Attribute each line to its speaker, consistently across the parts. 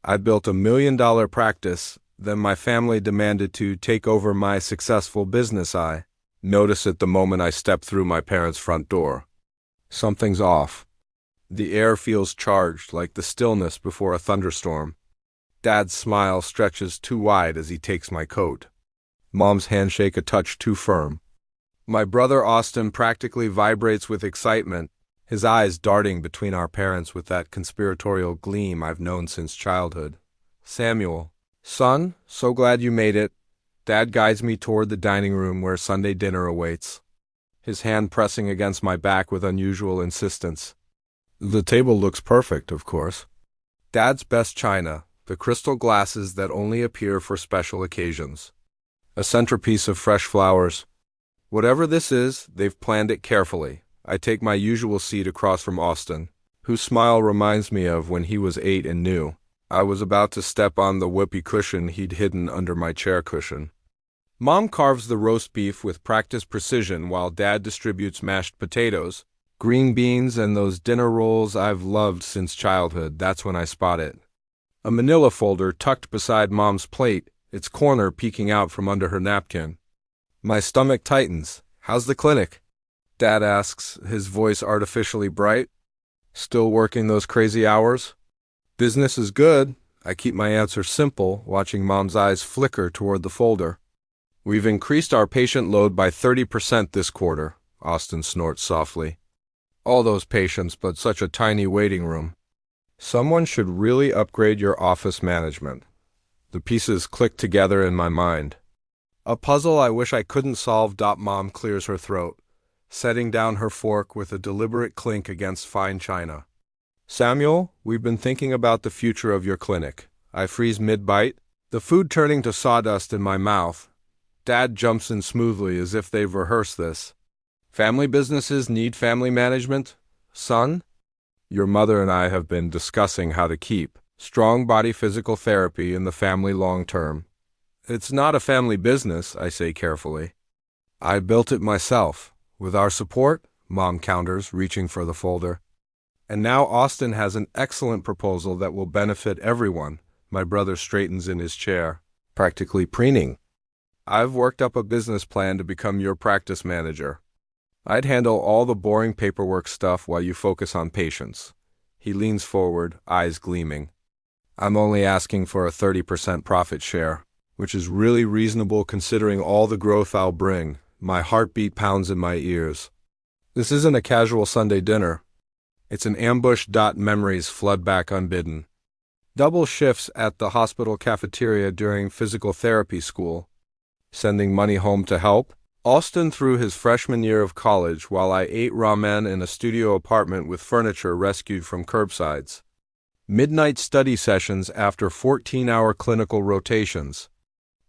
Speaker 1: I built $1 million practice, then my family demanded to take over my successful business. I notice it the moment I step through my parents' front door. Something's off. The air feels charged, like the stillness before a thunderstorm. Dad's smile stretches too wide as he takes my coat. Mom's handshake a touch too firm. My brother Austin practically vibrates with excitement, his eyes darting between our parents with that conspiratorial gleam I've known since childhood. Samuel, son, so glad you made it. Dad guides me toward the dining room where Sunday dinner awaits, his hand pressing against my back with unusual insistence. The table looks perfect, of course. Dad's best china, the crystal glasses that only appear for special occasions. A centerpiece of fresh flowers. Whatever this is, they've planned it carefully. I take my usual seat across from Austin, whose smile reminds me of when he was 8 and new. I was about to step on the whoopee cushion he'd hidden under my chair cushion. Mom carves the roast beef with practiced precision while Dad distributes mashed potatoes, green beans, and those dinner rolls I've loved since childhood. That's when I spot it. A manila folder tucked beside Mom's plate, its corner peeking out from under her napkin. My stomach tightens. How's the clinic? Dad asks, his voice artificially bright. Still working those crazy hours? Business is good. I keep my answer simple, watching Mom's eyes flicker toward the folder. We've increased our patient load by 30% this quarter, Austin snorts softly. All those patients, but such a tiny waiting room. Someone should really upgrade your office management. The pieces click together in my mind. A puzzle I wish I couldn't solve. Mom clears her throat, setting down her fork with a deliberate clink against fine china. Samuel, we've been thinking about the future of your clinic. I freeze mid-bite, the food turning to sawdust in my mouth. Dad jumps in smoothly as if they've rehearsed this. Family businesses need family management? Son? Your mother and I have been discussing how to keep strong body physical therapy in the family long term. It's not a family business, I say carefully. I built it myself. With our support, Mom counters, reaching for the folder. And now Austin has an excellent proposal that will benefit everyone. My brother straightens in his chair, practically preening. I've worked up a business plan to become your practice manager. I'd handle all the boring paperwork stuff while you focus on patients. He leans forward, eyes gleaming. I'm only asking for a 30% profit share, which is really reasonable considering all the growth I'll bring. My heartbeat pounds in my ears. This isn't a casual Sunday dinner. It's an ambush. Memories flood back unbidden. Double shifts at the hospital cafeteria during physical therapy school. Sending money home to help. Austin through his freshman year of college while I ate ramen in a studio apartment with furniture rescued from curbsides. Midnight study sessions after 14-hour clinical rotations.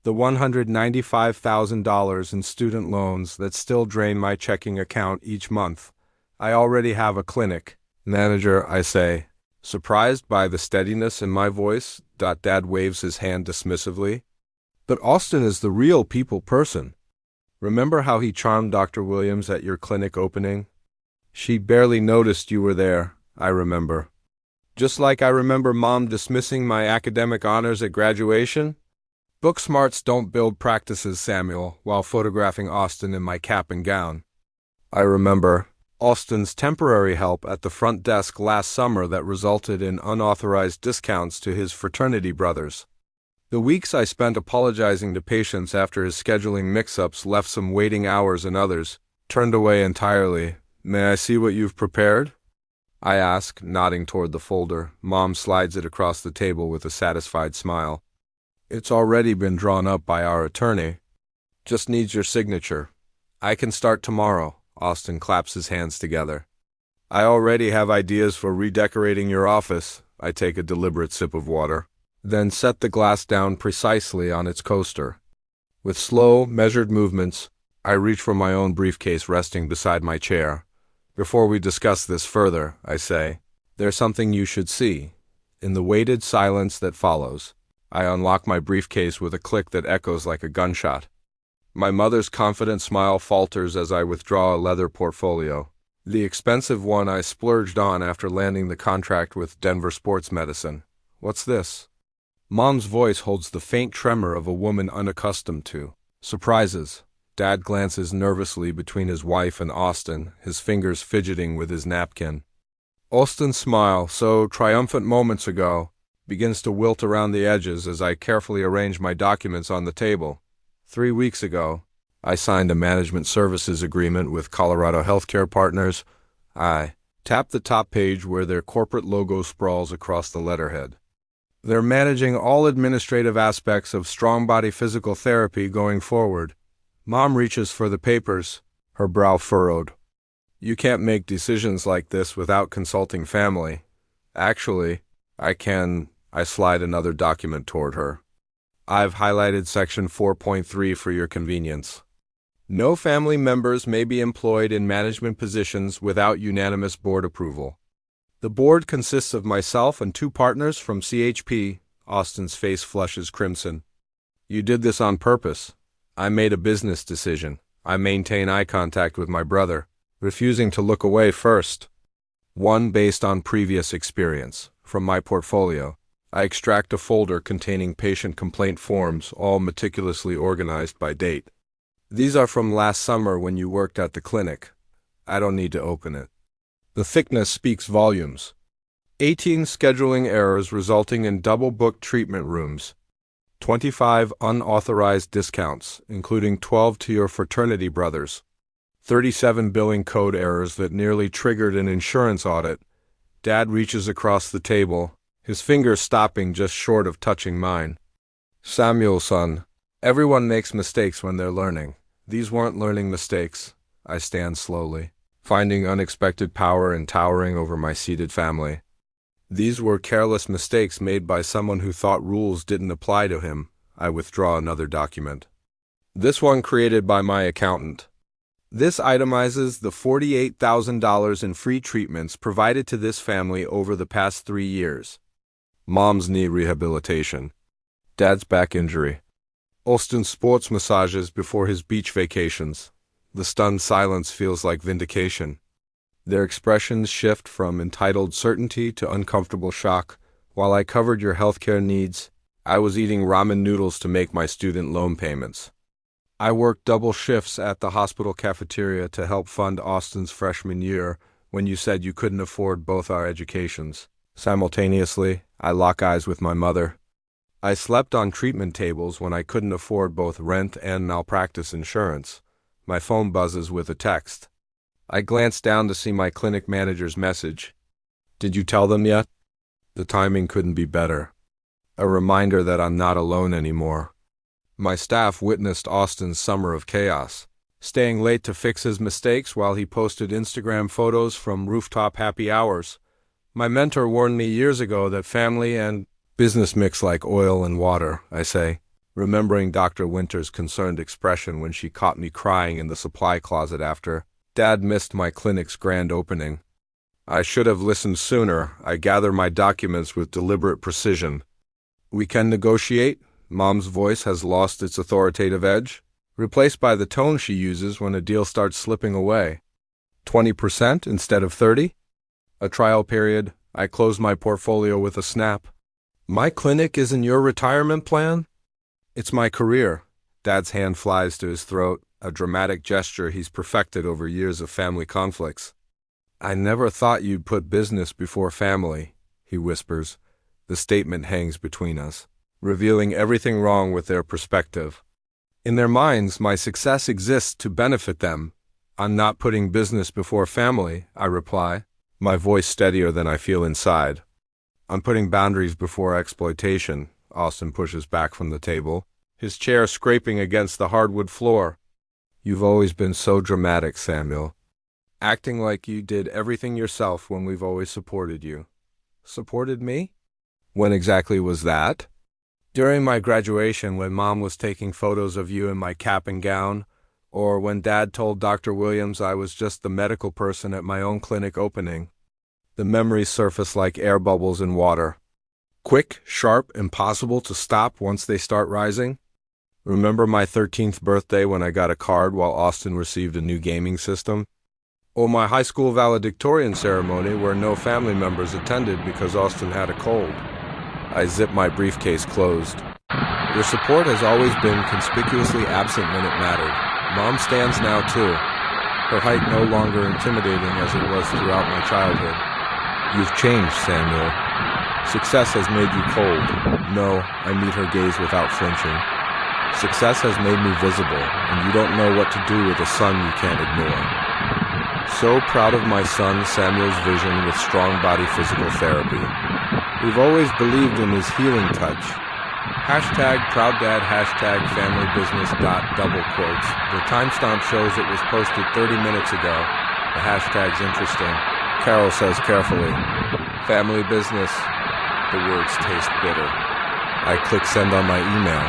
Speaker 1: The $195,000 in student loans that still drain my checking account each month. I already have a clinic. Manager, I say, surprised by the steadiness in my voice. Dad waves his hand dismissively. But Austin is the real people person. Remember how he charmed Dr. Williams at your clinic opening? She barely noticed you were there, I remember. Just like I remember Mom dismissing my academic honors at graduation. Book smarts don't build practices, Samuel, while photographing Austin in my cap and gown. I remember Austin's temporary help at the front desk last summer that resulted in unauthorized discounts to his fraternity brothers. The weeks I spent apologizing to patients after his scheduling mix-ups left some waiting hours and others turned away entirely. May I see what you've prepared? I ask, nodding toward the folder. Mom slides it across the table with a satisfied smile. It's already been drawn up by our attorney. Just needs your signature. I can start tomorrow. Austin claps his hands together. I already have ideas for redecorating your office. I take a deliberate sip of water, then set the glass down precisely on its coaster. With slow, measured movements, I reach for my own briefcase resting beside my chair. Before we discuss this further, I say, there's something you should see. In the weighted silence that follows, I unlock my briefcase with a click that echoes like a gunshot. My mother's confident smile falters as I withdraw a leather portfolio, the expensive one I splurged on after landing the contract with Denver Sports Medicine. What's this? Mom's voice holds the faint tremor of a woman unaccustomed to surprises. Dad glances nervously between his wife and Austin, his fingers fidgeting with his napkin. Austin's smile, so triumphant moments ago, begins to wilt around the edges as I carefully arrange my documents on the table. 3 weeks ago, I signed a management services agreement with Colorado Healthcare Partners. I tap the top page where their corporate logo sprawls across the letterhead. They're managing all administrative aspects of strong body physical therapy going forward. Mom reaches for the papers, her brow furrowed. You can't make decisions like this without consulting family. Actually, I can. I slide another document toward her. I've highlighted section 4.3 for your convenience. No family members may be employed in management positions without unanimous board approval. The board consists of myself and 2 partners from CHP. Austin's face flushes crimson. You did this on purpose. I made a business decision. I maintain eye contact with my brother, refusing to look away first. One based on previous experience. From my portfolio, I extract a folder containing patient complaint forms, all meticulously organized by date. These are from last summer when you worked at the clinic. I don't need to open it. The thickness speaks volumes. 18 scheduling errors resulting in double-booked treatment rooms. 25 unauthorized discounts, including 12 to your fraternity brothers. 37 billing code errors that nearly triggered an insurance audit. Dad reaches across the table, his fingers stopping just short of touching mine. Samuel, son, everyone makes mistakes when they're learning. These weren't learning mistakes. I stand slowly, finding unexpected power in towering over my seated family. These were careless mistakes made by someone who thought rules didn't apply to him. I withdraw another document. This one created by my accountant. This itemizes the $48,000 in free treatments provided to this family over the past 3 years. Mom's knee rehabilitation. Dad's back injury. Austin's sports massages before his beach vacations. The stunned silence feels like vindication. Their expressions shift from entitled certainty to uncomfortable shock. While I covered your healthcare needs, I was eating ramen noodles to make my student loan payments. I worked double shifts at the hospital cafeteria to help fund Austin's freshman year when you said you couldn't afford both our educations. Simultaneously, I lock eyes with my mother. I slept on treatment tables when I couldn't afford both rent and malpractice insurance. My phone buzzes with a text. I glance down to see my clinic manager's message. Did you tell them yet? The timing couldn't be better. A reminder that I'm not alone anymore. My staff witnessed Austin's summer of chaos, staying late to fix his mistakes while he posted Instagram photos from rooftop happy hours. My mentor warned me years ago that family and business mix like oil and water, I say, remembering Dr. Winter's concerned expression when she caught me crying in the supply closet after Dad missed my clinic's grand opening. I should have listened sooner. I gather my documents with deliberate precision. We can negotiate. Mom's voice has lost its authoritative edge, replaced by the tone she uses when a deal starts slipping away. 20% instead of 30%? A trial period. I close my portfolio with a snap. My clinic isn't your retirement plan? It's my career. Dad's hand flies to his throat, a dramatic gesture he's perfected over years of family conflicts. I never thought you'd put business before family, he whispers. The statement hangs between us, revealing everything wrong with their perspective. In their minds, my success exists to benefit them. I'm not putting business before family, I reply, my voice steadier than I feel inside. I'm putting boundaries before exploitation. Austin pushes back from the table, his chair scraping against the hardwood floor. You've always been so dramatic, Samuel. Acting like you did everything yourself when we've always supported you. Supported me? When exactly was that? During my graduation, when Mom was taking photos of you in my cap and gown, or when Dad told Dr. Williams I was just the medical person at my own clinic opening. The memories surface like air bubbles in water. Quick, sharp, impossible to stop once they start rising. Remember my 13th birthday when I got a card while Austin received a new gaming system? Or my high school valedictorian ceremony where no family members attended because Austin had a cold. I zip my briefcase closed. Your support has always been conspicuously absent when it mattered. Mom stands now too. Her height no longer intimidating as it was throughout my childhood. You've changed, Samuel. Success has made you cold. No, I meet her gaze without flinching. Success has made me visible, and you don't know what to do with a son you can't ignore. So proud of my son Samuel's vision with strong body physical therapy. We've always believed in his healing touch. Hashtag ProudDad, hashtag FamilyBusiness. Double quotes. The timestamp shows it was posted 30 minutes ago. The hashtag's interesting. Carol says carefully, family business. The words taste bitter. I click send on my email.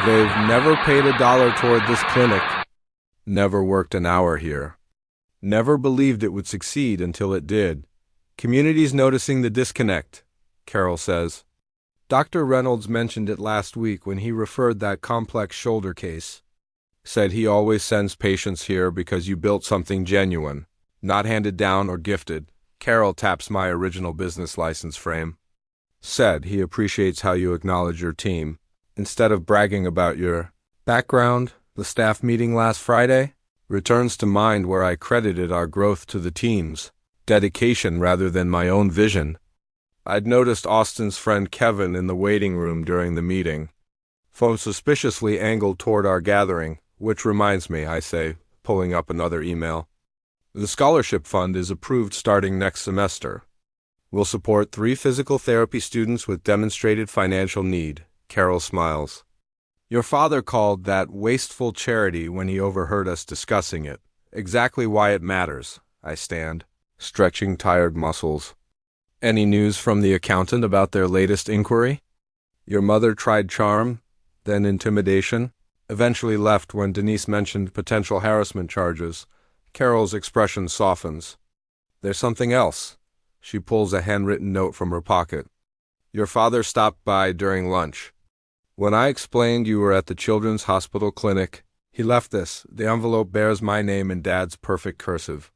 Speaker 1: They've never paid $1 toward this clinic. Never worked an hour here. Never believed it would succeed until it did. Community's noticing the disconnect, Carol says. Dr. Reynolds mentioned it last week when he referred that complex shoulder case. Said he always sends patients here because you built something genuine, not handed down or gifted. Carol taps my original business license frame. Said he appreciates how you acknowledge your team. Instead of bragging about your background, the staff meeting last Friday returns to mind where I credited our growth to the team's dedication rather than my own vision. I'd noticed Austin's friend Kevin in the waiting room during the meeting. Phone suspiciously angled toward our gathering, which reminds me, I say, pulling up another email. The scholarship fund is approved starting next semester. We'll support 3 physical therapy students with demonstrated financial need. Carol smiles. Your father called that wasteful charity when he overheard us discussing it. Exactly why it matters, I stand, stretching tired muscles. Any news from the accountant about their latest inquiry? Your mother tried charm, then intimidation, eventually left when Denise mentioned potential harassment charges. Carol's expression softens. There's something else. She pulls a handwritten note from her pocket. Your father stopped by during lunch. When I explained you were at the Children's Hospital Clinic, he left this. The envelope bears my name in Dad's perfect cursive.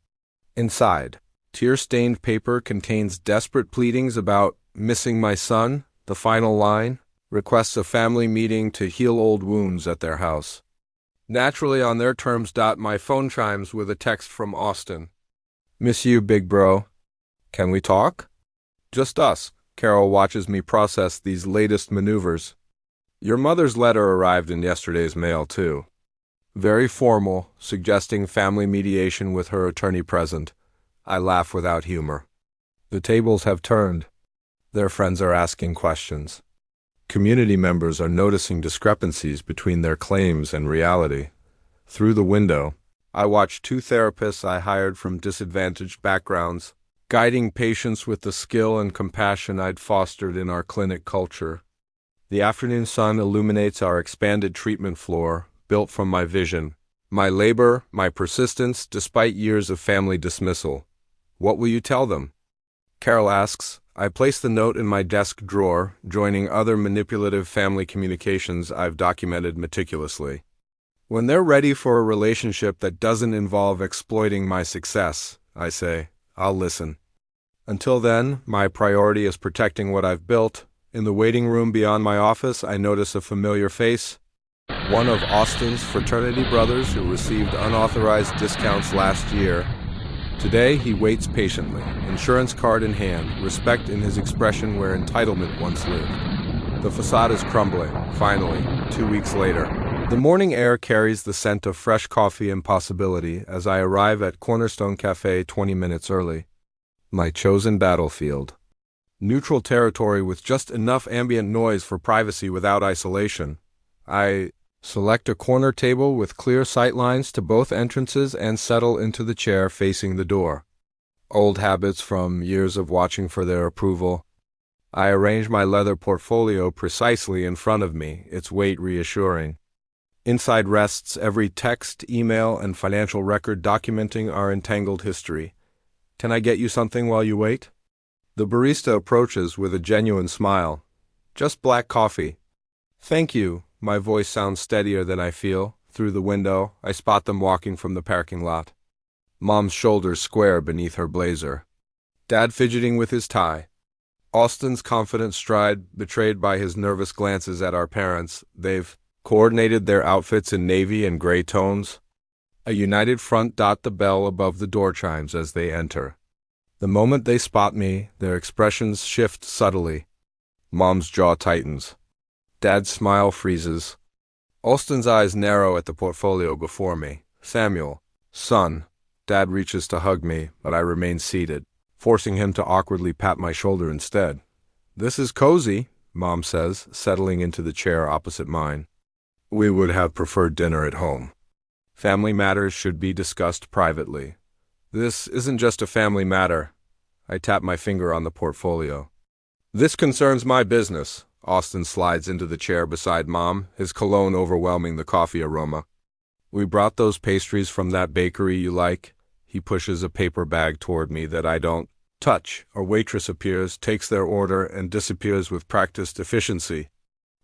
Speaker 1: Inside, tear-stained paper contains desperate pleadings about missing my son. The final line requests a family meeting to heal old wounds at their house. Naturally on their terms. My phone chimes with a text from Austin. Miss you, big bro. Can we talk? Just us. Carol watches me process these latest maneuvers. Your mother's letter arrived in yesterday's mail, too. Very formal, suggesting family mediation with her attorney present. I laugh without humor. The tables have turned. Their friends are asking questions. Community members are noticing discrepancies between their claims and reality. Through the window, I watch 2 therapists I hired from disadvantaged backgrounds, guiding patients with the skill and compassion I'd fostered in our clinic culture. The afternoon sun illuminates our expanded treatment floor, built from my vision, my labor, my persistence, despite years of family dismissal. What will you tell them? Carol asks. I place the note in my desk drawer, joining other manipulative family communications I've documented meticulously. When they're ready for a relationship that doesn't involve exploiting my success, I say, I'll listen. Until then, my priority is protecting what I've built. In the waiting room beyond my office, I notice a familiar face. One of Austin's fraternity brothers who received unauthorized discounts last year. Today, he waits patiently, insurance card in hand, respect in his expression where entitlement once lived. The facade is crumbling, finally, 2 weeks later. The morning air carries the scent of fresh coffee and possibility as I arrive at Cornerstone Cafe 20 minutes early. My chosen battlefield. Neutral territory with just enough ambient noise for privacy without isolation. I select a corner table with clear sight lines to both entrances and settle into the chair facing the door. Old habits from years of watching for their approval. I arrange my leather portfolio precisely in front of me, its weight reassuring. Inside rests every text, email, and financial record documenting our entangled history. Can I get you something while you wait? The barista approaches with a genuine smile. Just black coffee. Thank you. My voice sounds steadier than I feel. Through the window, I spot them walking from the parking lot. Mom's shoulders square beneath her blazer. Dad fidgeting with his tie. Austin's confident stride betrayed by his nervous glances at our parents. They've coordinated their outfits in navy and gray tones. A united front dot the bell above the door chimes as they enter. The moment they spot me, their expressions shift subtly. Mom's jaw tightens. Dad's smile freezes. Austin's eyes narrow at the portfolio before me. Samuel, son. Dad reaches to hug me, but I remain seated, forcing him to awkwardly pat my shoulder instead. This is cozy, Mom says, settling into the chair opposite mine. We would have preferred dinner at home. Family matters should be discussed privately. This isn't just a family matter. I tap my finger on the portfolio. This concerns my business. Austin slides into the chair beside Mom, his cologne overwhelming the coffee aroma. We brought those pastries from that bakery you like. He pushes a paper bag toward me that I don't touch. A waitress appears, takes their order, and disappears with practiced efficiency.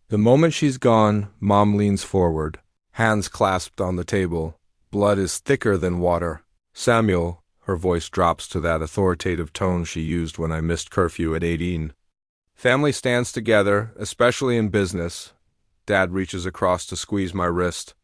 Speaker 1: The moment she's gone, Mom leans forward, hands clasped on the table. Blood is thicker than water. Samuel, her voice drops to that authoritative tone she used when I missed curfew at 18. Family stands together, especially in business. Dad reaches across to squeeze my wrist.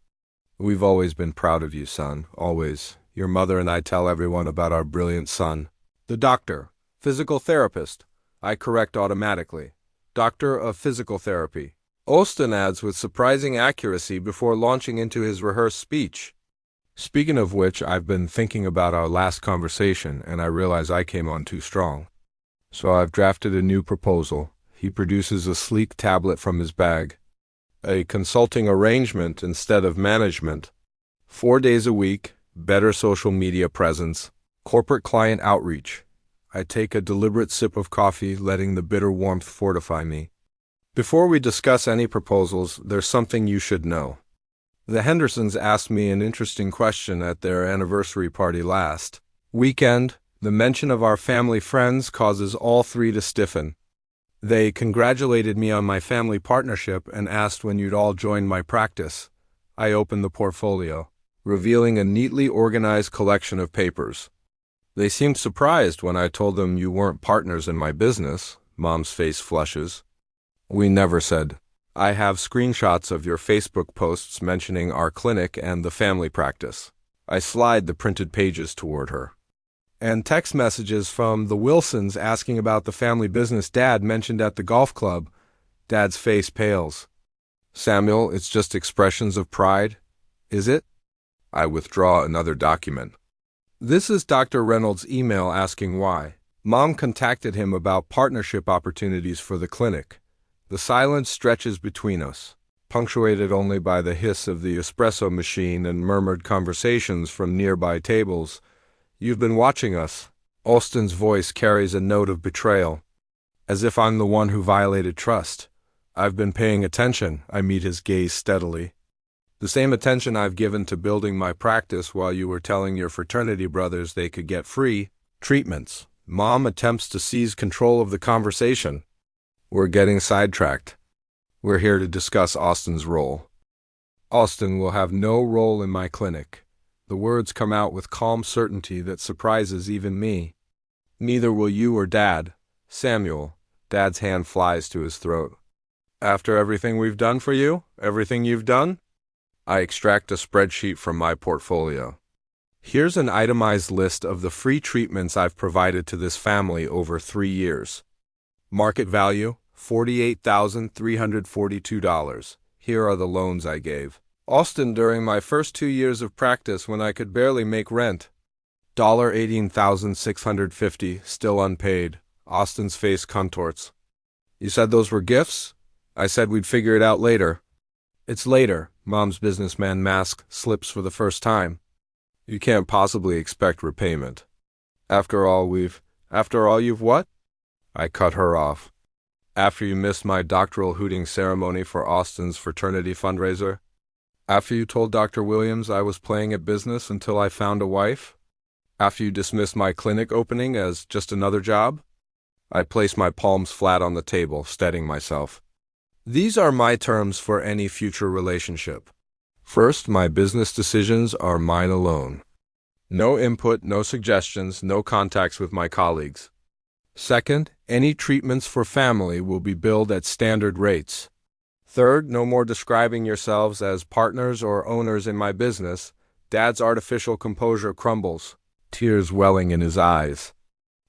Speaker 1: We've always been proud of you, son, always. Your mother and I tell everyone about our brilliant son. The doctor, physical therapist. I correct automatically. Doctor of physical therapy. Austin adds with surprising accuracy before launching into his rehearsed speech. Speaking of which, I've been thinking about our last conversation, and I realize I came on too strong. So I've drafted a new proposal. He produces a sleek tablet from his bag. A consulting arrangement instead of management. 4 days a week, better social media presence, corporate client outreach. I take a deliberate sip of coffee, letting the bitter warmth fortify me. Before we discuss any proposals, there's something you should know. The Hendersons asked me an interesting question at their anniversary party last weekend. The mention of our family friends causes all three to stiffen. They congratulated me on my family partnership and asked when you'd all join my practice. I opened the portfolio, revealing a neatly organized collection of papers. They seemed surprised when I told them you weren't partners in my business. Mom's face flushes. We never said. I have screenshots of your Facebook posts mentioning our clinic and the family practice. I slide the printed pages toward her. And text messages from the Wilsons asking about the family business Dad mentioned at the golf club. Dad's face pales. Samuel, it's just expressions of pride, is it? I withdraw another document. This is Dr. Reynolds' email asking why. Mom contacted him about partnership opportunities for the clinic. The silence stretches between us, punctuated only by the hiss of the espresso machine and murmured conversations from nearby tables. You've been watching us. Austin's voice carries a note of betrayal, as if I'm the one who violated trust. I've been paying attention. I meet his gaze steadily. The same attention I've given to building my practice while you were telling your fraternity brothers they could get free treatments. Mom attempts to seize control of the conversation. We're getting sidetracked. We're here to discuss Austin's role. Austin will have no role in my clinic. The words come out with calm certainty that surprises even me. Neither will you or Dad. Samuel. Dad's hand flies to his throat. After everything we've done for you? Everything you've done? I extract a spreadsheet from my portfolio. Here's an itemized list of the free treatments I've provided to this family over 3 years. Market value, $48,342. Here are the loans I gave. Austin during my first 2 years of practice when I could barely make rent. $18,650, still unpaid. Austin's face contorts. You said those were gifts? I said we'd figure it out later. It's later. Mom's businessman mask slips for the first time. You can't possibly expect repayment. After all you've what? I cut her off. After you missed my doctoral hooting ceremony for Austin's fraternity fundraiser? After you told Dr. Williams I was playing at business until I found a wife? After you dismissed my clinic opening as just another job? I placed my palms flat on the table, steadying myself. These are my terms for any future relationship. First, my business decisions are mine alone. No input, no suggestions, no contacts with my colleagues. Second, any treatments for family will be billed at standard rates. Third, no more describing yourselves as partners or owners in my business. Dad's artificial composure crumbles, tears welling in his eyes.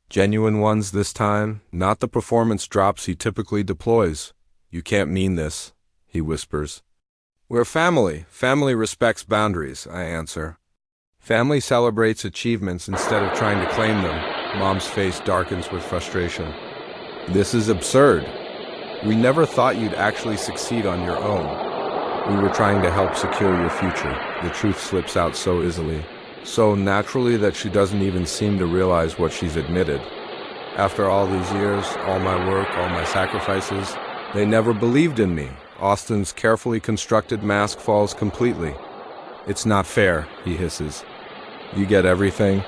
Speaker 1: Genuine ones this time, not the performance drops he typically deploys. You can't mean this, he whispers. We're family. Family respects boundaries, I answer. Family celebrates achievements instead of trying to claim them. Mom's face darkens with frustration. This is absurd. We never thought you'd actually succeed on your own. We were trying to help secure your future. The truth slips out so easily, so naturally that she doesn't even seem to realize what she's admitted. After all these years, all my work, all my sacrifices, they never believed in me. Austin's carefully constructed mask falls completely. It's not fair, he hisses. You get everything.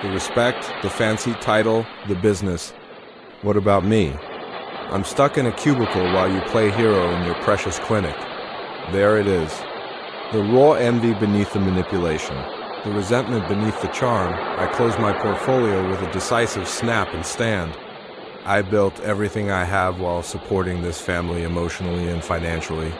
Speaker 1: The respect, the fancy title, the business. What about me? I'm stuck in a cubicle while you play hero in your precious clinic. There it is. The raw envy beneath the manipulation. The resentment beneath the charm. I close my portfolio with a decisive snap and stand. I built everything I have while supporting this family emotionally and financially.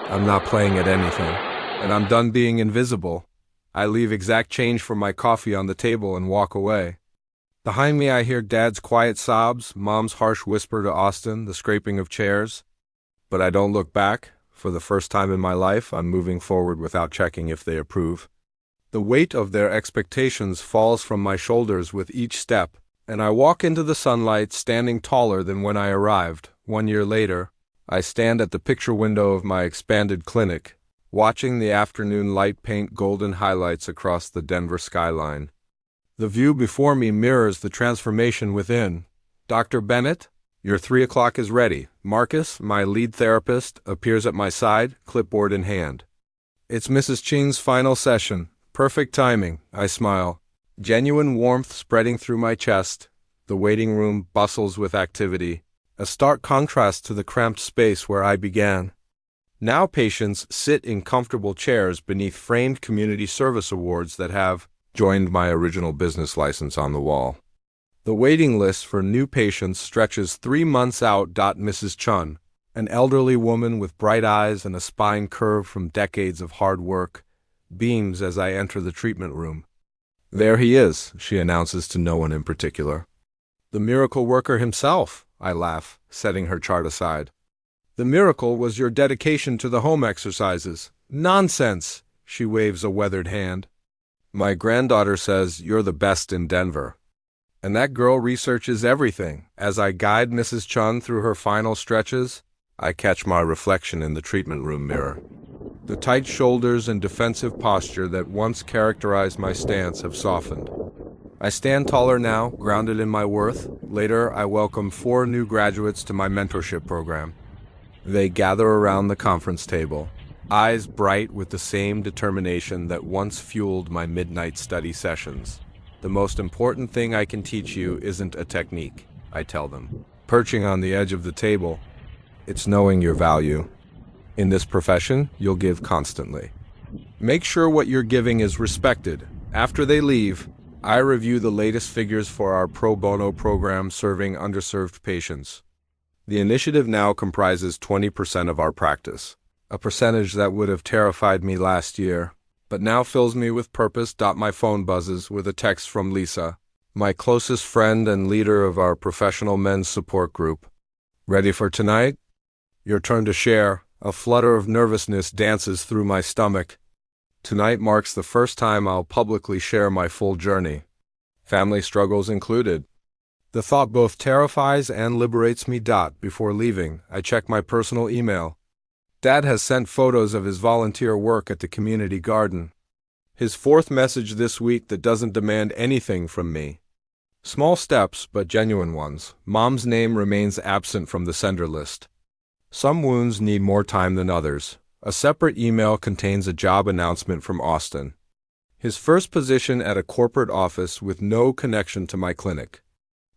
Speaker 1: I'm not playing at anything, and I'm done being invisible. I leave exact change for my coffee on the table and walk away. Behind me I hear Dad's quiet sobs, Mom's harsh whisper to Austin, the scraping of chairs. But I don't look back. For the first time in my life, I'm moving forward without checking if they approve. The weight of their expectations falls from my shoulders with each step, and I walk into the sunlight standing taller than when I arrived. 1 year later, I stand at the picture window of my expanded clinic, watching the afternoon light paint golden highlights across the Denver skyline. The view before me mirrors the transformation within. Dr. Bennett, your 3 o'clock is ready. Marcus, my lead therapist, appears at my side, clipboard in hand. It's Mrs. Ching's final session. Perfect timing, I smile. Genuine warmth spreading through my chest. The waiting room bustles with activity, a stark contrast to the cramped space where I began. Now patients sit in comfortable chairs beneath framed community service awards that have joined my original business license on the wall. The waiting list for new patients stretches 3 months out. Mrs. Chun, an elderly woman with bright eyes and a spine curved from decades of hard work, beams as I enter the treatment room. There he is, she announces to no one in particular. The miracle worker himself, I laugh, setting her chart aside. The miracle was your dedication to the home exercises. Nonsense, she waves a weathered hand. My granddaughter says you're the best in Denver. And that girl researches everything. As I guide Mrs. Chun through her final stretches, I catch my reflection in the treatment room mirror. The tight shoulders and defensive posture that once characterized my stance have softened. I stand taller now, grounded in my worth. Later, I welcome 4 new graduates to my mentorship program. They gather around the conference table, eyes bright with the same determination that once fueled my midnight study sessions. The most important thing I can teach you isn't a technique, I tell them. Perching on the edge of the table, it's knowing your value. In this profession, you'll give constantly. Make sure what you're giving is respected. After they leave, I review the latest figures for our pro bono program serving underserved patients. The initiative now comprises 20% of our practice, a percentage that would have terrified me last year, but now fills me with purpose. My phone buzzes with a text from Lisa, my closest friend and leader of our professional men's support group. Ready for tonight? Your turn to share. A flutter of nervousness dances through my stomach. Tonight marks the first time I'll publicly share my full journey, family struggles included. The thought both terrifies and liberates me. Before leaving, I check my personal email. Dad has sent photos of his volunteer work at the community garden. His 4th message this week that doesn't demand anything from me. Small steps, but genuine ones. Mom's name remains absent from the sender list. Some wounds need more time than others. A separate email contains a job announcement from Austin. His first position at a corporate office with no connection to my clinic.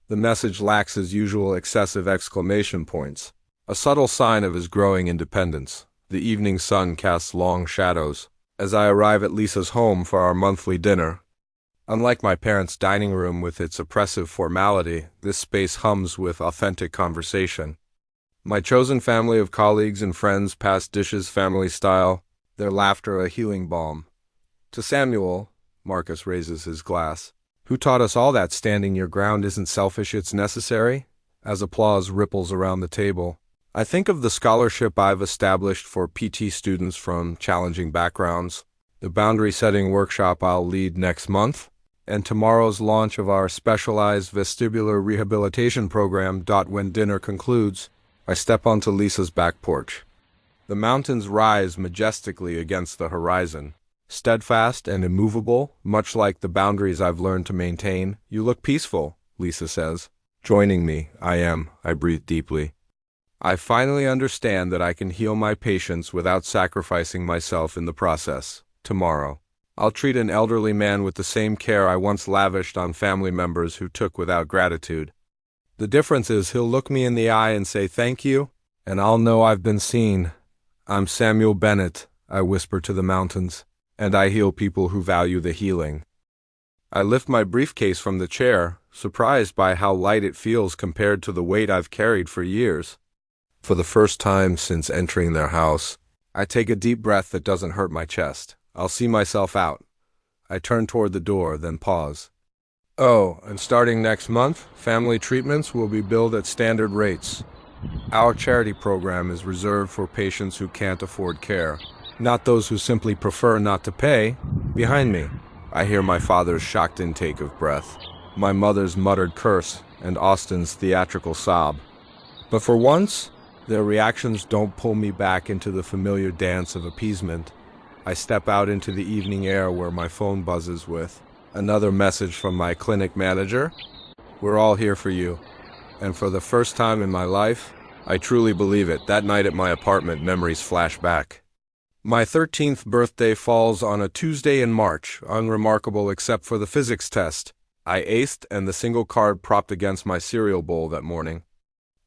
Speaker 1: The message lacks his usual excessive exclamation points, a subtle sign of his growing independence. The evening sun casts long shadows. As I arrive at Lisa's home for our monthly dinner, Unlike my parents' dining room with its oppressive formality, this space hums with authentic conversation. My chosen family of colleagues and friends pass dishes family style, their laughter a healing balm. To Samuel, Marcus raises his glass, who taught us all that standing your ground isn't selfish, it's necessary? As applause ripples around the table, I think of the scholarship I've established for PT students from challenging backgrounds, the boundary setting workshop I'll lead next month, and tomorrow's launch of our specialized vestibular rehabilitation program. When dinner concludes, I step onto Lisa's back porch. The mountains rise majestically against the horizon, steadfast and immovable, much like the boundaries I've learned to maintain. You look peaceful, Lisa says. Joining me, I am. I breathe deeply. I finally understand that I can heal my patients without sacrificing myself in the process. Tomorrow, I'll treat an elderly man with the same care I once lavished on family members who took without gratitude. The difference is he'll look me in the eye and say thank you, and I'll know I've been seen. I'm Samuel Bennett, I whisper to the mountains, and I heal people who value the healing. I lift my briefcase from the chair, surprised by how light it feels compared to the weight I've carried for years. For the first time since entering their house, I take a deep breath that doesn't hurt my chest. I'll see myself out. I turn toward the door, then pause. Oh, and starting next month, family treatments will be billed at standard rates. Our charity program is reserved for patients who can't afford care, not those who simply prefer not to pay. Behind me, I hear my father's shocked intake of breath, my mother's muttered curse, and Austin's theatrical sob. But for once, their reactions don't pull me back into the familiar dance of appeasement. I step out into the evening air where my phone buzzes with another message from my clinic manager. We're all here for you. And for the first time in my life, I truly believe it. That night at my apartment, memories flash back. My 13th birthday falls on a Tuesday in March, unremarkable except for the physics test I aced and the single card propped against my cereal bowl that morning.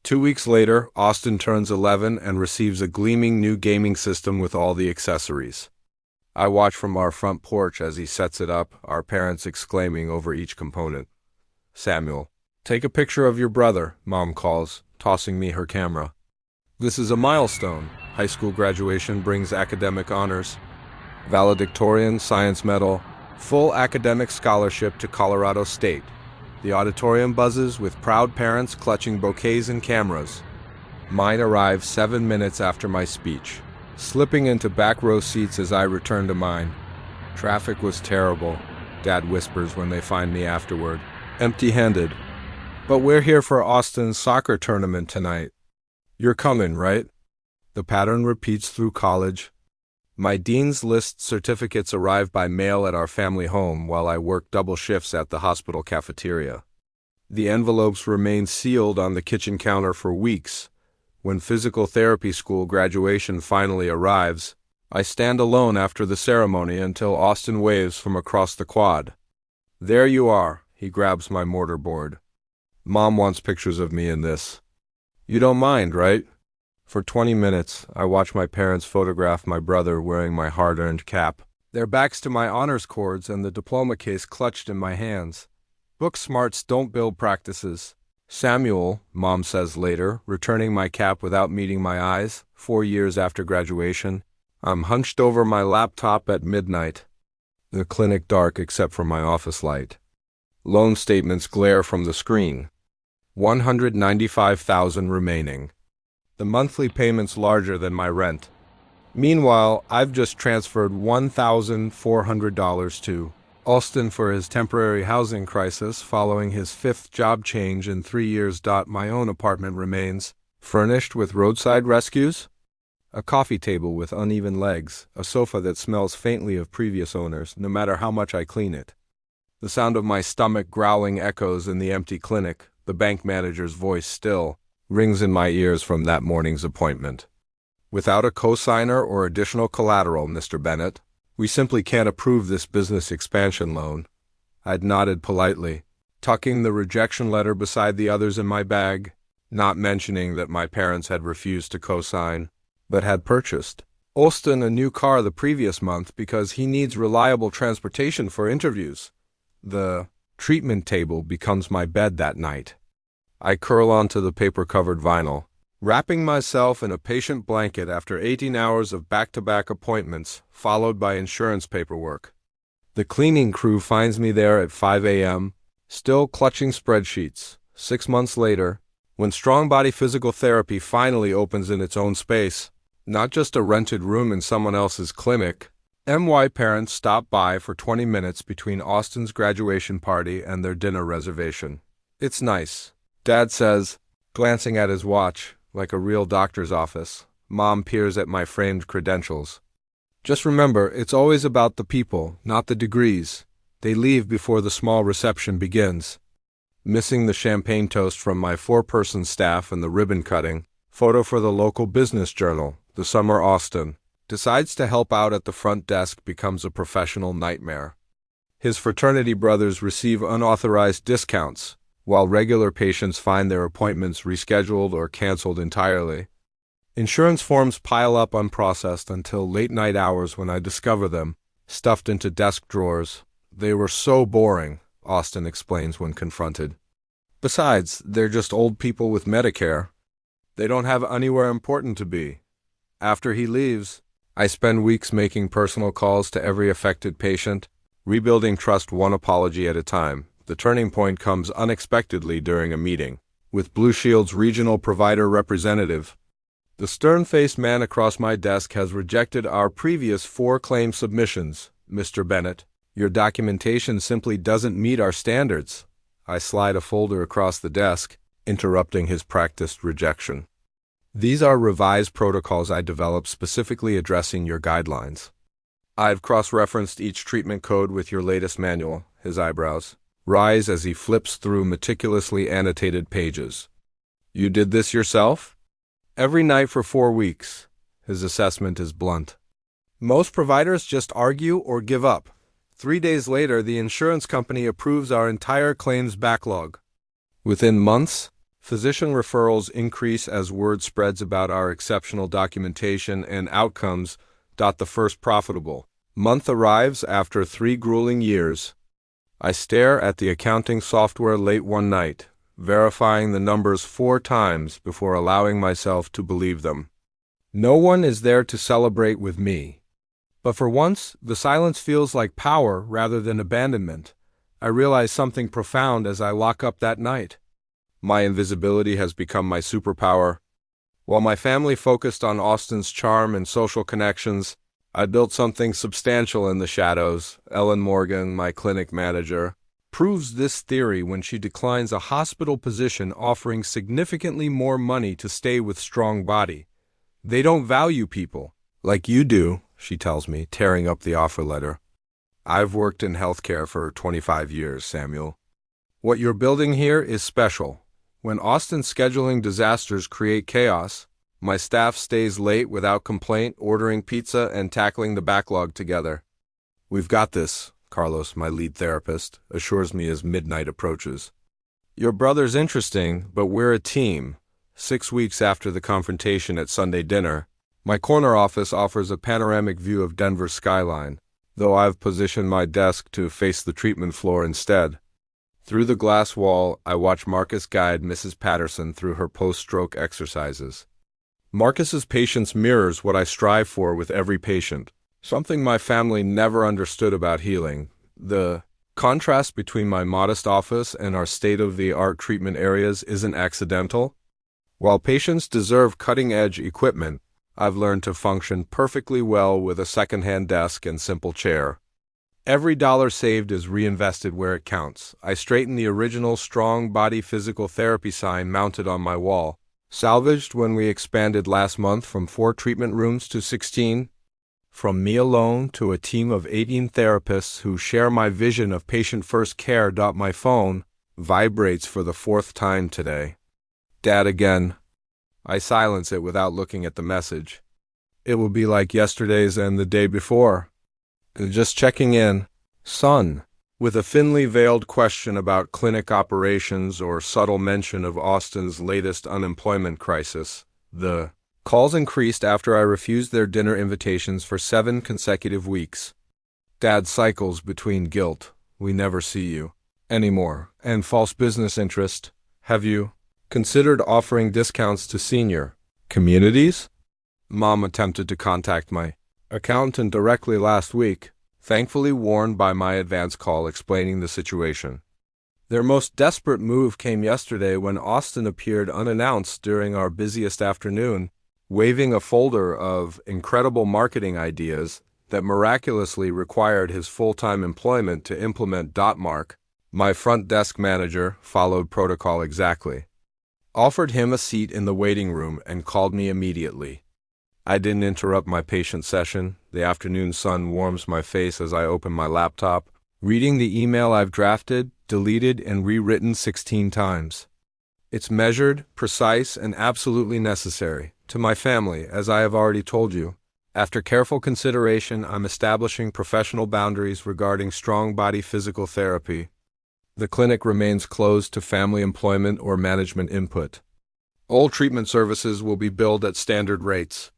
Speaker 1: 2 weeks later, Austin turns 11 and receives a gleaming new gaming system with all the accessories. I watch from our front porch as he sets it up, our parents exclaiming over each component. Samuel, take a picture of your brother, Mom calls, tossing me her camera. This is a milestone. High school graduation brings academic honors. Valedictorian, science medal, full academic scholarship to Colorado State. The auditorium buzzes with proud parents clutching bouquets and cameras. Mine arrives 7 minutes after my speech, slipping into back row seats as I return to mine. Traffic was terrible, Dad whispers when they find me afterward, empty-handed. But we're here for Austin's soccer tournament tonight. You're coming, right? The pattern repeats through college. My Dean's List certificates arrive by mail at our family home while I work double shifts at the hospital cafeteria. The envelopes remain sealed on the kitchen counter for weeks. When physical therapy school graduation finally arrives, I stand alone after the ceremony until Austin waves from across the quad. There you are, he grabs my mortarboard. Mom wants pictures of me in this. You don't mind, right? For 20 minutes, I watch my parents photograph my brother wearing my hard-earned cap, their backs to my honors cords and the diploma case clutched in my hands. Book smarts don't build practices. Samuel, Mom says later, returning my cap without meeting my eyes, 4 years after graduation. I'm hunched over my laptop at midnight. The clinic dark except for my office light. Loan statements glare from the screen. $195,000 remaining. The monthly payment's larger than my rent. Meanwhile, I've just transferred $1,400 to Austin for his temporary housing crisis following his 5th job change in 3 years. My own apartment remains furnished with roadside rescues, a coffee table with uneven legs, a sofa that smells faintly of previous owners, no matter how much I clean it. The sound of my stomach growling echoes in the empty clinic, the bank manager's voice still rings in my ears from that morning's appointment. Without a cosigner or additional collateral, Mr. Bennett, we simply can't approve this business expansion loan. I'd nodded politely, tucking the rejection letter beside the others in my bag, not mentioning that my parents had refused to cosign, but had purchased Austin a new car the previous month because he needs reliable transportation for interviews. The treatment table becomes my bed that night. I curl onto the paper-covered vinyl, wrapping myself in a patient blanket after 18 hours of back-to-back appointments, followed by insurance paperwork. The cleaning crew finds me there at 5 a.m., still clutching spreadsheets. 6 months later, when strong body physical therapy finally opens in its own space, not just a rented room in someone else's clinic, MY parents stop by for 20 minutes between Austin's graduation party and their dinner reservation. It's nice, Dad says, glancing at his watch, like a real doctor's office. Mom peers at my framed credentials. Just remember, it's always about the people, not the degrees. They leave before the small reception begins. Missing the champagne toast from my 4-person staff and the ribbon cutting, photo for the local business journal, the summer Austin, decides to help out at the front desk becomes a professional nightmare. His fraternity brothers receive unauthorized discounts, while regular patients find their appointments rescheduled or canceled entirely. Insurance forms pile up unprocessed until late-night hours when I discover them, stuffed into desk drawers. They were so boring, Austin explains when confronted. Besides, they're just old people with Medicare. They don't have anywhere important to be. After he leaves, I spend weeks making personal calls to every affected patient, rebuilding trust one apology at a time. The turning point comes unexpectedly during a meeting with Blue Shield's regional provider representative. The stern-faced man across my desk has rejected our previous 4 claim submissions, Mr. Bennett. Your documentation simply doesn't meet our standards. I slide a folder across the desk, interrupting his practiced rejection. These are revised protocols I developed specifically addressing your guidelines. I've cross-referenced each treatment code with your latest manual. His eyebrows rise as he flips through meticulously annotated pages. You did this yourself? Every night for 4 weeks. His assessment is blunt. Most providers just argue or give up. 3 days later, the insurance company approves our entire claims backlog. Within months, physician referrals increase as word spreads about our exceptional documentation and outcomes. The first profitable month arrives after 3 grueling years. I stare at the accounting software late one night, verifying the numbers 4 times before allowing myself to believe them. No one is there to celebrate with me. But for once, the silence feels like power rather than abandonment. I realize something profound as I lock up that night. My invisibility has become my superpower. While my family focused on Austin's charm and social connections, I built something substantial in the shadows. Ellen Morgan, my clinic manager, proves this theory when she declines a hospital position offering significantly more money to stay with strong body. They don't value people like you do, she tells me, tearing up the offer letter. I've worked in healthcare for 25 years, Samuel. What you're building here is special. When Austin's scheduling disasters create chaos, my staff stays late without complaint, ordering pizza and tackling the backlog together. We've got this, Carlos, my lead therapist, assures me as midnight approaches. Your brother's interesting, but we're a team. 6 weeks after the confrontation at Sunday dinner, my corner office offers a panoramic view of Denver's skyline, though I've positioned my desk to face the treatment floor instead. Through the glass wall, I watch Marcus guide Mrs. Patterson through her post-stroke exercises. Marcus's patience mirrors what I strive for with every patient, something my family never understood about healing. The contrast between my modest office and our state-of-the-art treatment areas isn't accidental. While patients deserve cutting-edge equipment, I've learned to function perfectly well with a second-hand desk and simple chair. Every dollar saved is reinvested where it counts. I straighten the original strong body physical therapy sign mounted on my wall, salvaged when we expanded last month from 4 treatment rooms to 16. From me alone to a team of 18 therapists who share my vision of patient-first care. My phone vibrates for the 4th time today. Dad again. I silence it without looking at the message. It will be like yesterday's and the day before. Just checking in, son, with a thinly veiled question about clinic operations or subtle mention of Austin's latest unemployment crisis. The calls increased after I refused their dinner invitations for 7 consecutive weeks. Dad cycles between guilt, we never see you anymore. And false business interest. Have you considered offering discounts to senior communities? Mom attempted to contact my accountant directly last week, thankfully warned by my advance call explaining the situation. Their most desperate move came yesterday when Austin appeared unannounced during our busiest afternoon, waving a folder of incredible marketing ideas that miraculously required his full-time employment to implement. Mark, my front desk manager, followed protocol exactly. Offered him a seat in the waiting room and called me immediately. I didn't interrupt my patient session. The afternoon sun warms my face as I open my laptop, reading the email I've drafted, deleted, and rewritten 16 times. It's measured, precise, and absolutely necessary. To my family, as I have already told you, after careful consideration, I'm establishing professional boundaries regarding strong body physical therapy. The clinic remains closed to family employment or management input. All treatment services will be billed at standard rates.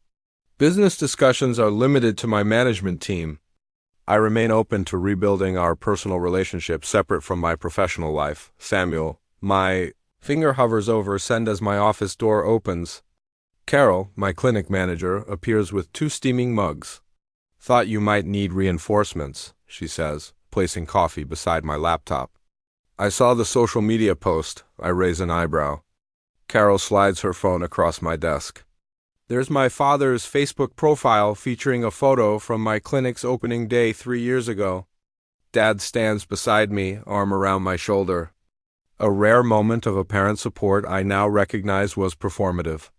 Speaker 1: Business discussions are limited to my management team. I remain open to rebuilding our personal relationship separate from my professional life. Samuel, my finger hovers over send as my office door opens. Carol, my clinic manager, appears with 2 steaming mugs. Thought you might need reinforcements, she says, placing coffee beside my laptop. I saw the social media post. I raise an eyebrow. Carol slides her phone across my desk. There's my father's Facebook profile featuring a photo from my clinic's opening day 3 years ago. Dad stands beside me, arm around my shoulder. A rare moment of apparent support I now recognize was performative.